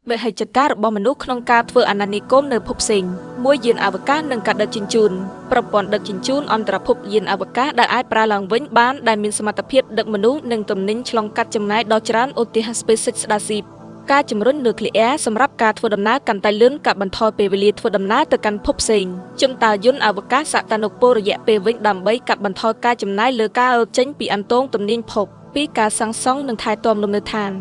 về hệ chất cáរបស់មនុស្សក្នុងការធ្វើអាណានិគមនៅភពផ្សេងមួយយានអវកាសនិងការដឹកជញ្ជូនប្រព័ន្ធដឹកជញ្ជូនអន្តរភពយានអវកាសដែលអាចប្រើឡើងវិញបានដែលមានសមត្ថភាពដឹកមនុស្សនិងទំនិញឆ្លងកាត់ចម្ងាយដ៏ច្រើនឧទាហរណ៍ SpaceX ស្ដាស៊ីបការជំរុញនុយក្លេអ៊ែរសម្រាប់ការធ្វើដំណើរកាន់តែលឿនកាត់បន្ថយពេលវេលាធ្វើដំណើរទៅកាន់ភពផ្សេងជំតាយន្តអវកាសសក្តានុពលរយៈពេលវិញដើម្បីកាត់បន្ថយការចំណាយលើការរត់ចេញពីអន្ទងទំនាញភពពីការសាងសង់និងថែទាំលំនៅឋាន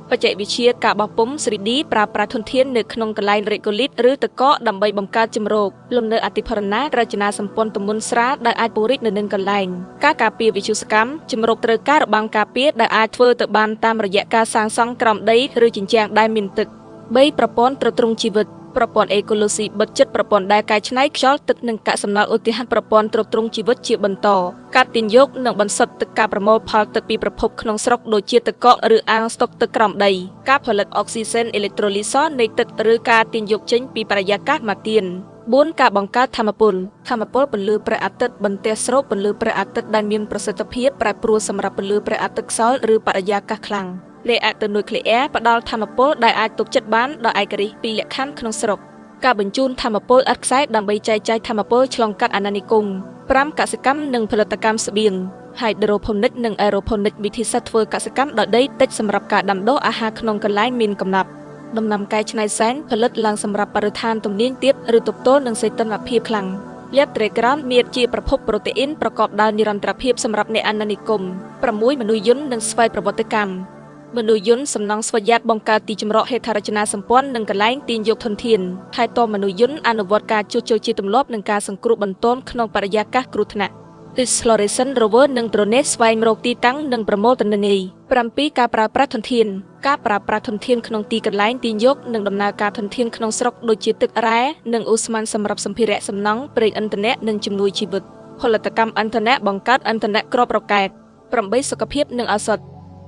បច្ចេកវិទ្យាការបោះពុម្ព 3D ប្រើប្រាស់ធនធាននៅក្នុងកន្លែងរេកូលីតឬតកកដើម្បីបង្កើតជំរកលំនៅអតិផរណារចនាសម្ព័ន្ធទម្ងន់ស្រាលដែលអាចពង្រីកនៅនឹងកន្លែងការការពារវិទ្យុសកម្មជំរកត្រូវការរបាំងការពារដែលអាចធ្វើទៅបានតាមរយៈការសាងសង់ក្រោមដីឬជញ្ជាំងដែលមានទឹក3ប្រព័ន្ធទ្រទ្រង់ជីវិតប្រព័ន្ធអេកូឡូស៊ីបិទជិតប្រព័ន្ធដែលកែច្នៃខ្យល់ទឹកនិងកាកសំណល់ឧទាហរណ៍ប្រព័ន្ធទ្រទ្រង់ជីវិតជាបន្តការទាញយកនិងបន្សុទ្ធទឹកការប្រមូលផលទឹកពីប្រភពក្នុងស្រុកដូចជាទឹកកកឬអាងស្តុកទឹកក្រោមដីការផលិតអុកស៊ីសែនអេឡិចត្រូលីសនៃទឹកឬការទាញយកចេញពីបរិយាកាសមកទៀន4ការបង្កើតថាមពលពន្លឺព្រះអាទិត្យបន្ទះស្រូបពន្លឺព្រះអាទិត្យដែលមានប្រសិទ្ធភាពប្រែប្រួលសម្រាប់ពន្លឺព្រះអាទិត្យខ្សោយឬបរិយាកាសខ្លាំងលេខអតុនុយក្លេអ៊ែរផ្ដល់ថាមពលដែលអាចទុកចិត្តបានដោយឯករាជ្យពីលក្ខខណ្ឌក្នុងស្រុកការបញ្ជូនថាមពលឥតខ្សែដើម្បីចែកចាយថាមពលឆ្លងកាត់អាណានិគម5កសិកម្មនិងផលិតកម្មស្បៀង Hydroponic និង Aeroponic វិធីសាស្ត្រធ្វើកសិកម្មដោយដីតិចសម្រាប់ការដាំដុះអាហារក្នុងកន្លែងមានកំណត់ដំណាំកែច្នៃសែនផលិតឡើងសម្រាប់បរិស្ថានទំនាញទាបឬទប់ទល់នឹងសីតុណ្ហភាពខ្លាំងលាបត្រេក្រោនមានជាប្រភពប្រូតេអ៊ីនប្រកបដោយនិរន្តរភាពសម្រាប់អ្នកអាណានិគម6មនុស្សយន្តនិងស្វ័យប្រវត្តិកម្មមនុស្សយន្តសំណង់ស្វយ័តបង្កើតទីជម្រកហេដ្ឋារចនាសម្ព័ន្ធនិងកន្លែងទាញយកធនធានថែទាំមនុស្សយន្តអនុវត្តការជួសជុលជាទម្លាប់និងការសង្គ្រោះបន្ទាន់ក្នុងបរិយាកាសគ្រោះថ្នាក់ Exploration Rover និង Drone ស្វែងរកទីតាំងនិងប្រមូលទិន្នន័យ7ការប្រើប្រាស់ធនធានក្នុងទីកន្លែងទាញយកនិងដំណើរការធនធានក្នុងស្រុកដូចជាទឹករ៉ែនិងឧស្ម័នសម្រាប់សម្ភារៈសំណង់ប្រេងឥន្ធនៈនិងជំនួយជីវិតផលិតកម្មឥន្ធនៈបង្កើតឥន្ធនៈគ្រាប់រ៉ុកែត8សុខភាពនិងឱសថ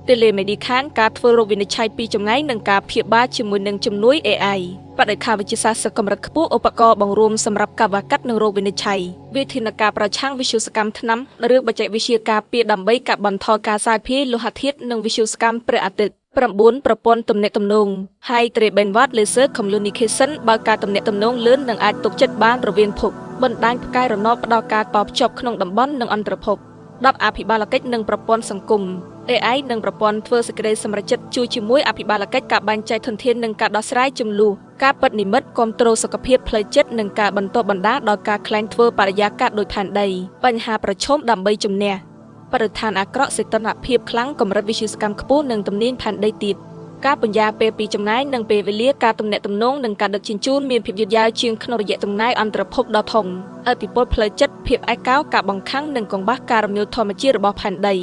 Telemedicine ការធ្វើរោគវិនិច្ឆ័យពីចម្ងាយនិងការព្យាបាលជាមួយនឹងជំនួយ AI បដិខាវិទ្យាសាស្ត្រកម្រិតខ្ពស់ឧបករណ៍បង្រួមសម្រាប់ការវះកាត់និងរោគវិនិច្ឆ័យវិធានការប្រឆាំងវិទ្យុសកម្មថ្នាំឬបច្ចេកវិទ្យាការពារដើម្បីកាត់បន្ថយការសាយភាយលោហៈធាតុនិងវិទ្យុសកម្មព្រះអាទិត្យ9ប្រព័ន្ធទំនាក់ទំនង High Bandwidth Laser Communication បើការទំនាក់ទំនងលឿននិងអាចទុកចិត្តបានរវាងភពបណ្ដាញផ្កាយរណបផ្ដល់ការតភ្ជាប់ក្នុងតំបន់និងអន្តរភព10អភិបាលកិច្ចនិងប្រព័ន្ធសង្គម AI និងប្រព័ន្ធធ្វើសេចក្តីសម្រេចចិត្តជួយជាមួយអភិបាលកិច្ចការបែងចែកធនធាននិងការដោះស្រាយជម្លោះការពិតនិម្មិតគ្រប់គ្រងសុខភាពផ្លូវចិត្តនិងការបន្តបណ្ដាលដល់ការក្លែងធ្វើបរិយាកាសដោយផែនដីបញ្ហាប្រឈមដើម្បីជំនះបរិស្ថានអាក្រក់សីតុណ្ហភាពខ្លាំងកម្រិតវិទ្យុសកម្មខ្ពស់និងទំនាញផែនដីទាបការពន្យាពេលពីចម្ងាយនិងពេលវេលាការទំនាក់ទំនងនិងការដឹកជញ្ជូនមានភាពយឺតយ៉ាវជាងក្នុងរយៈចំណាយអន្តរភពដ៏ធំឥទ្ធិពលផ្លូវចិត្តភាពឯកោការបង្ខំនិងកង្វះការរំញោចធម្មជាតិរបស់ផែនដី